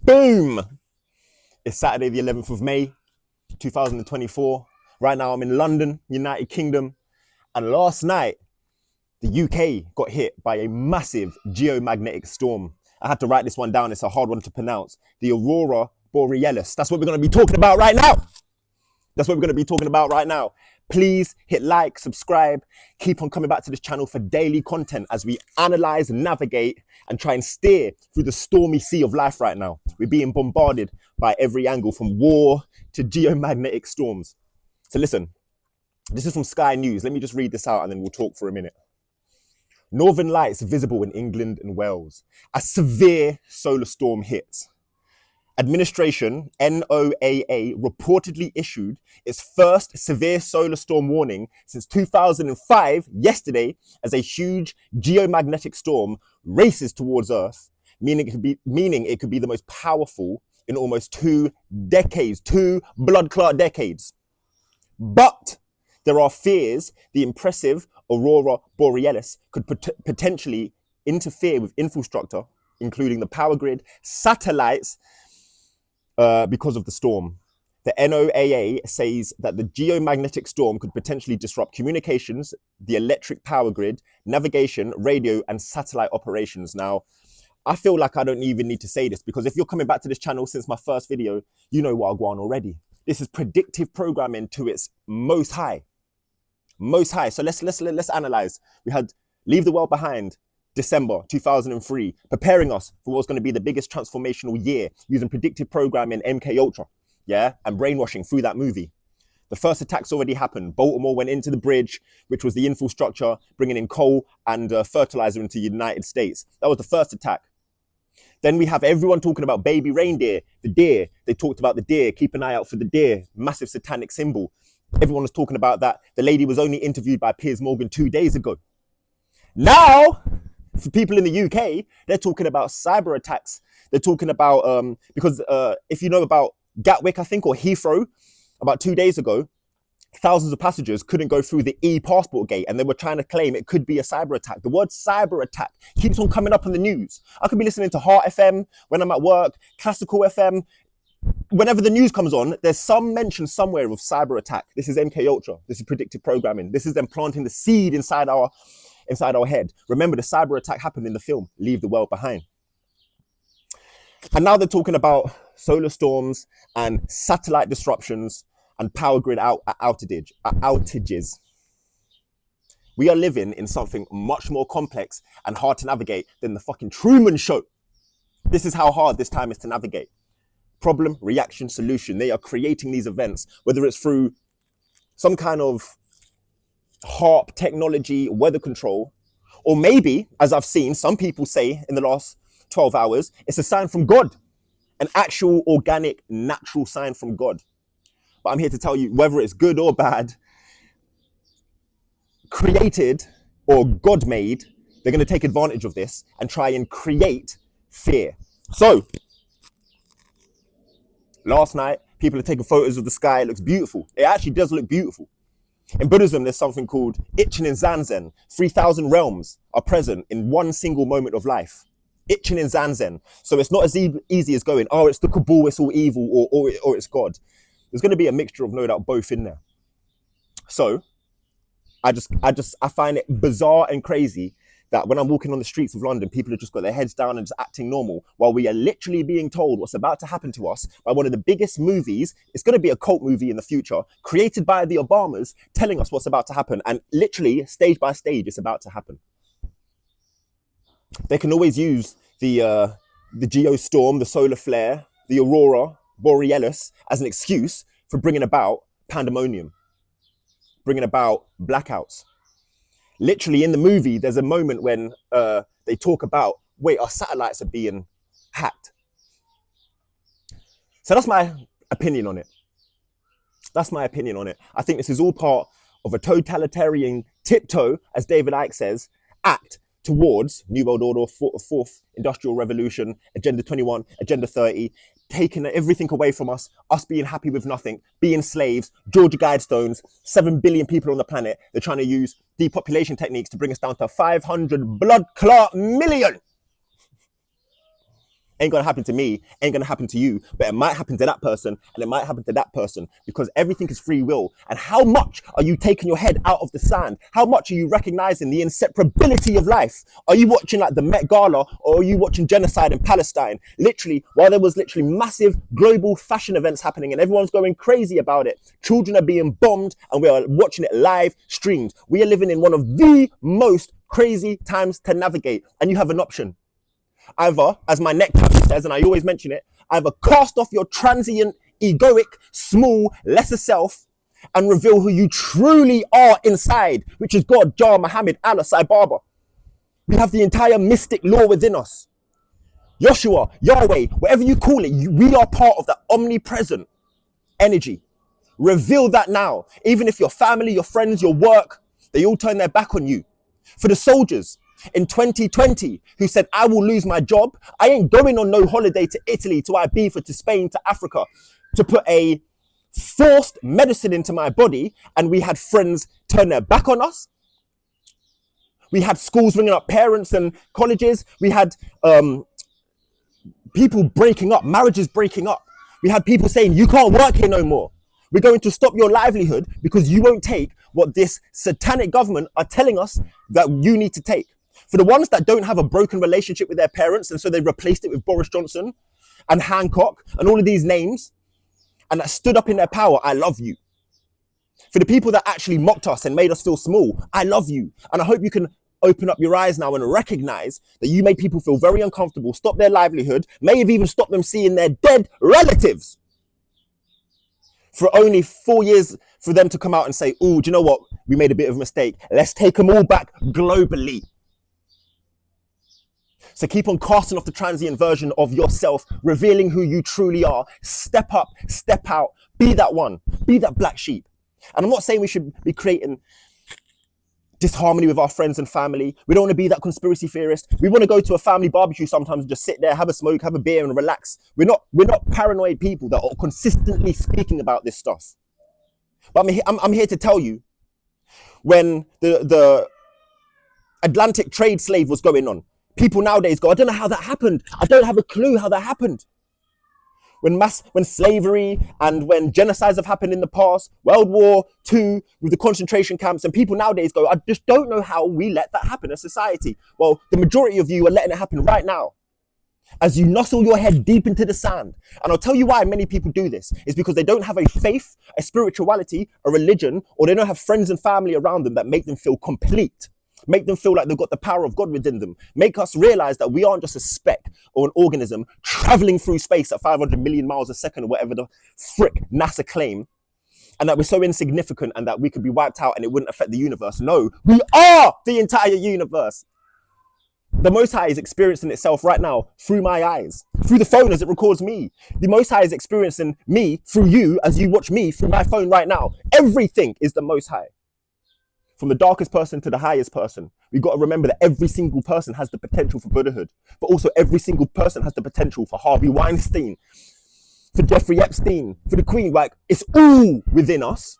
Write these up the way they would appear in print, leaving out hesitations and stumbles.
Boom! It's Saturday, the 11th of May, 2024. Right now, I'm in London, United Kingdom. And last night, the UK got hit by a massive geomagnetic storm. I had to write this one down. It's a hard one to pronounce. The Aurora borealis. That's what we're going to be talking about right now. That's what we're going to be talking about right now. Please hit like, subscribe, keep on coming back to this channel for daily content as we analyze, navigate, and try and steer through the stormy sea of life right now. We're being bombarded by every angle, from war to geomagnetic storms. So listen, this is from Sky News. Let me just read this out and then we'll talk for a minute. Northern lights visible in England and Wales. A severe solar storm hits. Administration, NOAA, reportedly issued its first severe solar storm warning since 2005 yesterday as a huge geomagnetic storm races towards Earth, meaning it could be the most powerful in almost 2 decades, 2 blood clot decades. But there are fears the impressive Aurora borealis could potentially interfere with infrastructure, including the power grid, satellites, because of the storm. The NOAA says that the geomagnetic storm could potentially disrupt communications, the electric power grid, navigation, radio, and satellite operations. Now, I feel like I don't even need to say this, because if you're coming back to this channel since my first video, you know what I go on already. This is predictive programming to its most high. Most high. So let's analyze. We had Leave the World Behind, December 2003, preparing us for what's going to be the biggest transformational year using predictive programming, MK Ultra, yeah, and brainwashing through that movie. The first attacks already happened. Baltimore went into the bridge, which was the infrastructure, bringing in coal and fertilizer into the United States. That was the first attack. Then we have everyone talking about baby reindeer, the deer. They talked about the deer. Keep an eye out for the deer. Massive satanic symbol. Everyone was talking about that. The lady was only interviewed by Piers Morgan 2 days ago. Now, for people in the UK, they're talking about cyber attacks. They're talking about, because if you know about Gatwick, I think, or Heathrow, about 2 days ago, thousands of passengers couldn't go through the e-passport gate, and they were trying to claim it could be a cyber attack. The word cyber attack keeps on coming up on the news. I could be listening to HARRP FM when I'm at work, Classical FM. Whenever the news comes on, there's some mention somewhere of cyber attack. This is MK Ultra. This is predictive programming. This is them planting the seed inside our head. Remember, the cyber attack happened in the film Leave the World Behind. And now they're talking about solar storms and satellite disruptions and power grid outages. We are living in something much more complex and hard to navigate than the fucking Truman Show. This is how hard this time is to navigate. Problem, reaction, solution. They are creating these events, whether it's through some kind of HARRP technology, weather control, or maybe, as I've seen some people say in the last 12 hours, it's a sign from God, an actual organic, natural sign from God. But I'm here to tell you, whether it's good or bad, created or God made, they're going to take advantage of this and try and create fear. So, last night, people are taking photos of the sky. It looks beautiful. It actually does look beautiful. In Buddhism, there's something called Ichinen Zanzen. 3,000 realms are present in one single moment of life. Ichinen Zanzen. So it's not as easy as going, oh, it's the Kabul, it's all evil, or it's God. There's going to be a mixture of, no doubt, both in there. So I find it bizarre and crazy that when I'm walking on the streets of London, people have just got their heads down and just acting normal, while we are literally being told what's about to happen to us by one of the biggest movies. It's going to be a cult movie in the future, created by the Obamas, telling us what's about to happen. And literally, stage by stage, it's about to happen. They can always use the geostorm, the solar flare, the Aurora borealis as an excuse for bringing about pandemonium, bringing about blackouts. Literally in the movie, there's a moment when they talk about, wait, our satellites are being hacked. So that's my opinion on it. That's my opinion on it. I think this is all part of a totalitarian tiptoe, as David Icke says, act towards New World Order, Fourth Industrial Revolution, Agenda 21, Agenda 30, taking everything away from us being happy with nothing, being slaves, Georgia Guidestones, 7 billion people on the planet. They're trying to use depopulation techniques to bring us down to 500 blood clot million. Ain't gonna happen to me, ain't gonna happen to you, but it might happen to that person and it might happen to that person, because everything is free will. And how much are you taking your head out of the sand? How much are you recognizing the inseparability of life? Are you watching like the Met Gala, or are you watching genocide in Palestine? Literally, while there was literally massive global fashion events happening and everyone's going crazy about it, children are being bombed and we are watching it live streamed. We are living in one of the most crazy times to navigate, and you have an option. Either, as my neck tattoo says, and I always mention it, either cast off your transient, egoic, small, lesser self and reveal who you truly are inside, which is God, Jah, Muhammad, Allah, Sai Baba. We have the entire mystic law within us. Joshua, Yahweh, whatever you call it, we are part of that omnipresent energy. Reveal that now. Even if your family, your friends, your work, they all turn their back on you. For the soldiers in 2020 who said, I will lose my job, I ain't going on no holiday to Italy, to Ibiza, to Spain, to Africa, to put a forced medicine into my body. And we had friends turn their back on us. We had schools ringing up parents and colleges. We had people breaking up, marriages breaking up. We had people saying, you can't work here no more. We're going to stop your livelihood because you won't take what this satanic government are telling us that you need to take. For the ones that don't have a broken relationship with their parents, and so they replaced it with Boris Johnson and Hancock and all of these names, and that stood up in their power, I love you. For the people that actually mocked us and made us feel small, I love you. And I hope you can open up your eyes now and recognize that you made people feel very uncomfortable, stop their livelihood, may have even stopped them seeing their dead relatives. For only 4 years for them to come out and say, oh, do you know what? We made a bit of a mistake. Let's take them all back globally. So keep on casting off the transient version of yourself, revealing who you truly are. Step up, step out, be that one, be that black sheep. And I'm not saying we should be creating disharmony with our friends and family. We don't want to be that conspiracy theorist. We want to go to a family barbecue sometimes and just sit there, have a smoke, have a beer and relax. We're not paranoid people that are consistently speaking about this stuff. But I'm here to tell you, when the Atlantic trade slave was going on, people nowadays go, I don't know how that happened. I don't have a clue how that happened. When slavery and when genocides have happened in the past, World War II with the concentration camps, and people nowadays go, I just don't know how we let that happen in society. Well, the majority of you are letting it happen right now as you nuzzle your head deep into the sand. And I'll tell you why many people do this. It's because they don't have a faith, a spirituality, a religion, or they don't have friends and family around them that make them feel complete. Make them feel like they've got the power of God within them. Make us realize that we aren't just a speck or an organism traveling through space at 500 million miles a second, or whatever the frick NASA claim, and that we're so insignificant and that we could be wiped out and it wouldn't affect the universe. No, we are the entire universe. The Most High is experiencing itself right now through my eyes, through the phone as it records me. The Most High is experiencing me through you as you watch me through my phone right now. Everything is the Most High. From the darkest person to the highest person, we've got to remember that every single person has the potential for Buddhahood, but also every single person has the potential for Harvey Weinstein, for Jeffrey Epstein, for the Queen. Like, it's all within us.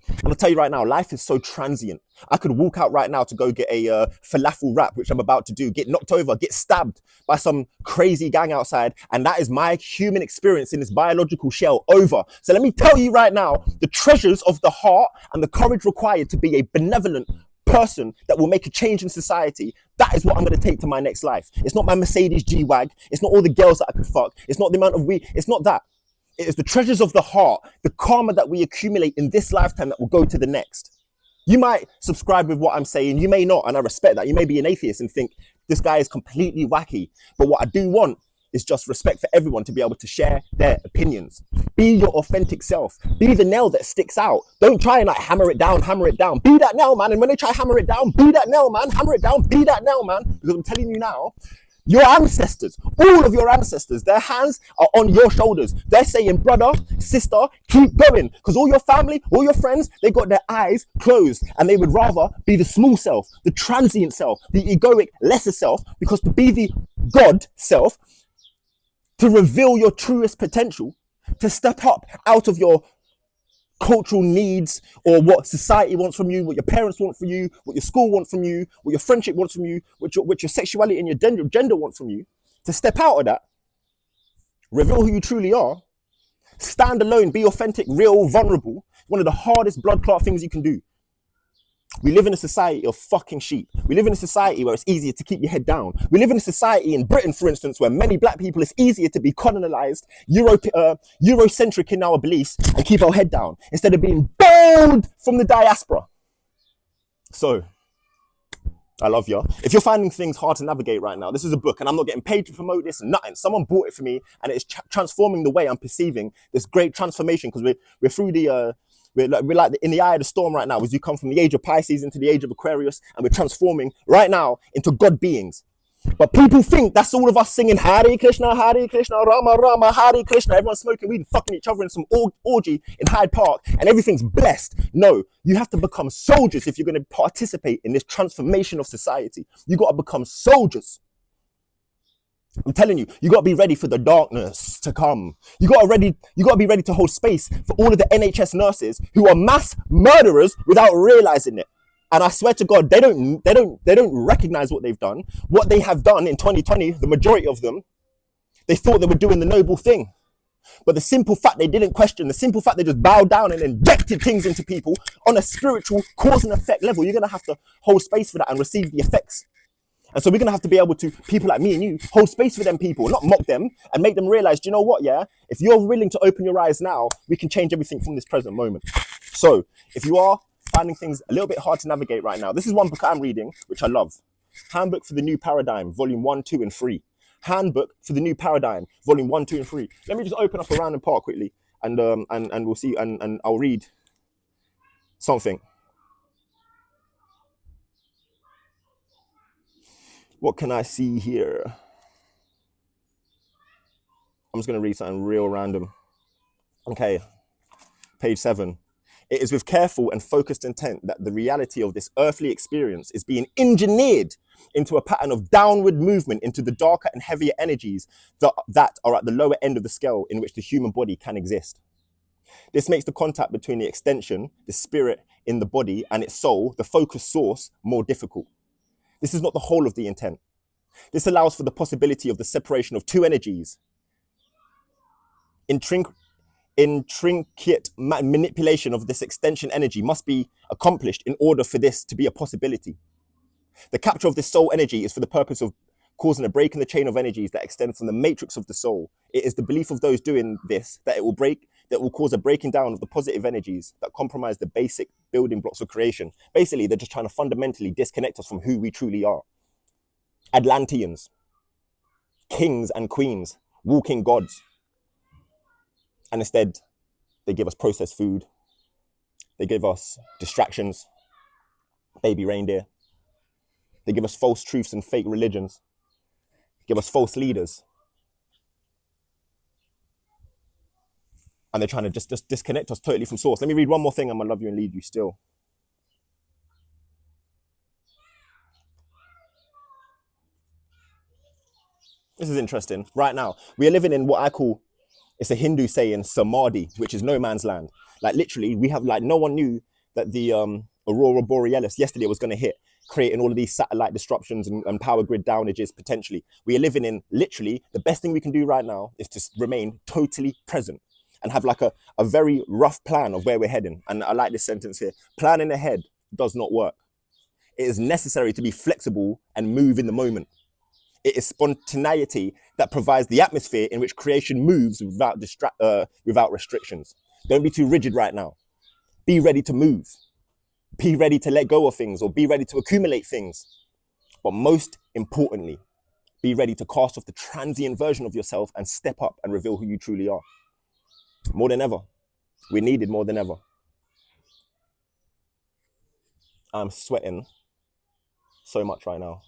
And I'll tell you right now, life is so transient. I could walk out right now to go get a falafel wrap, which I'm about to do, get knocked over, get stabbed by some crazy gang outside. And that is my human experience in this biological shell over. So let me tell you right now, the treasures of the heart and the courage required to be a benevolent person that will make a change in society, that is what I'm going to take to my next life. It's not my Mercedes G-Wag. It's not all the girls that I could fuck. It's not the amount of weed. It's not that. It is the treasures of the heart, the karma that we accumulate in this lifetime that will go to the next. You might subscribe with what I'm saying, you may not, and I respect that. You may be an atheist and think this guy is completely wacky. But what I do want is just respect for everyone to be able to share their opinions. Be your authentic self. Be the nail that sticks out. Don't try and like hammer it down. Be that nail, man. And when they try hammer it down, be that nail, man. Hammer it down, be that nail, man. Because I'm telling you now, your ancestors, all of your ancestors, their hands are on your shoulders. They're saying, brother, sister, keep going. Because all your family, all your friends, they got their eyes closed. And they would rather be the small self, the transient self, the egoic, lesser self. Because to be the God self, to reveal your truest potential, to step up out of your cultural needs or what society wants from you, what your parents want from you, what your school wants from you, what your friendship wants from you, what your sexuality and your gender wants from you, to step out of that, reveal who you truly are, stand alone, be authentic, real, vulnerable. One of the hardest blood clot things you can do. We live in a society of fucking sheep. We live in a society where it's easier to keep your head down. We live in a society in Britain, for instance, where many black people, it's easier to be colonized, Eurocentric in our beliefs and keep our head down instead of being bold from the diaspora. So, I love you. If you're finding things hard to navigate right now, this is a book and I'm not getting paid to promote this and nothing. Someone bought it for me and it's transforming the way I'm perceiving this great transformation, because we're through the, we're like in the eye of the storm right now as you come from the age of Pisces into the age of Aquarius, and we're transforming right now into God beings. But people think that's all of us singing Hare Krishna, Rama Rama, Hare Krishna. Everyone's smoking weed and fucking each other in some orgy in Hyde Park and everything's blessed. No, you have to become soldiers if you're going to participate in this transformation of society. You got to become soldiers. I'm telling you, you got to be ready for the darkness to come. You got to be ready to hold space for all of the NHS nurses who are mass murderers without realizing it. And I swear to God, they don't recognize what they've done. What they have done in 2020, the majority of them, they thought they were doing the noble thing. But the simple fact they didn't question, the simple fact they just bowed down and injected things into people on a spiritual cause and effect level, you're going to have to hold space for that and receive the effects. And so we're going to have to be able to, people like me and you, hold space for them people, not mock them, and make them realize, do you know what, yeah? If you're willing to open your eyes now, we can change everything from this present moment. So if you are finding things a little bit hard to navigate right now, this is one book I'm reading, which I love. Handbook for the New Paradigm, Volume 1, 2, and 3. Handbook for the New Paradigm, Volume 1, 2, and 3. Let me just open up a random part quickly, and we'll see, and I'll read something. What can I see here? I'm just going to read something real random. Okay, page 7. It is with careful and focused intent that the reality of this earthly experience is being engineered into a pattern of downward movement into the darker and heavier energies that are at the lower end of the scale in which the human body can exist. This makes the contact between the extension, the spirit in the body, and its soul, the focus source, more difficult. This is not the whole of the intent. This allows for the possibility of the separation of two energies. Intricate manipulation of this extension energy must be accomplished in order for this to be a possibility. The capture of this soul energy is for the purpose of causing a break in the chain of energies that extend from the matrix of the soul. It is the belief of those doing this that will cause a breaking down of the positive energies that compromise the basic building blocks of creation. Basically, they're just trying to fundamentally disconnect us from who we truly are. Atlanteans, kings and queens, walking gods. And instead, they give us processed food. They give us distractions, baby reindeer. They give us false truths and fake religions. Give us false leaders. And they're trying to just disconnect us totally from source. Let me read one more thing. I'm going to love you and lead you still. This is interesting. Right now, we are living in what I call, it's a Hindu saying, samadhi, which is no man's land. Like literally, we have like, no one knew that the Aurora borealis yesterday was going to hit, creating all of these satellite disruptions and power grid downages potentially. We are living in, literally, the best thing we can do right now is to remain totally present and have like a very rough plan of where we're heading. And I like this sentence here: planning ahead does not work. It is necessary to be flexible and move in the moment. It is spontaneity that provides the atmosphere in which creation moves without restrictions. Don't be too rigid right now. Be ready to move. Be ready to let go of things, or be ready to accumulate things. But most importantly, be ready to cast off the transient version of yourself and step up and reveal who you truly are. More than ever. We're needed more than ever. I'm sweating so much right now.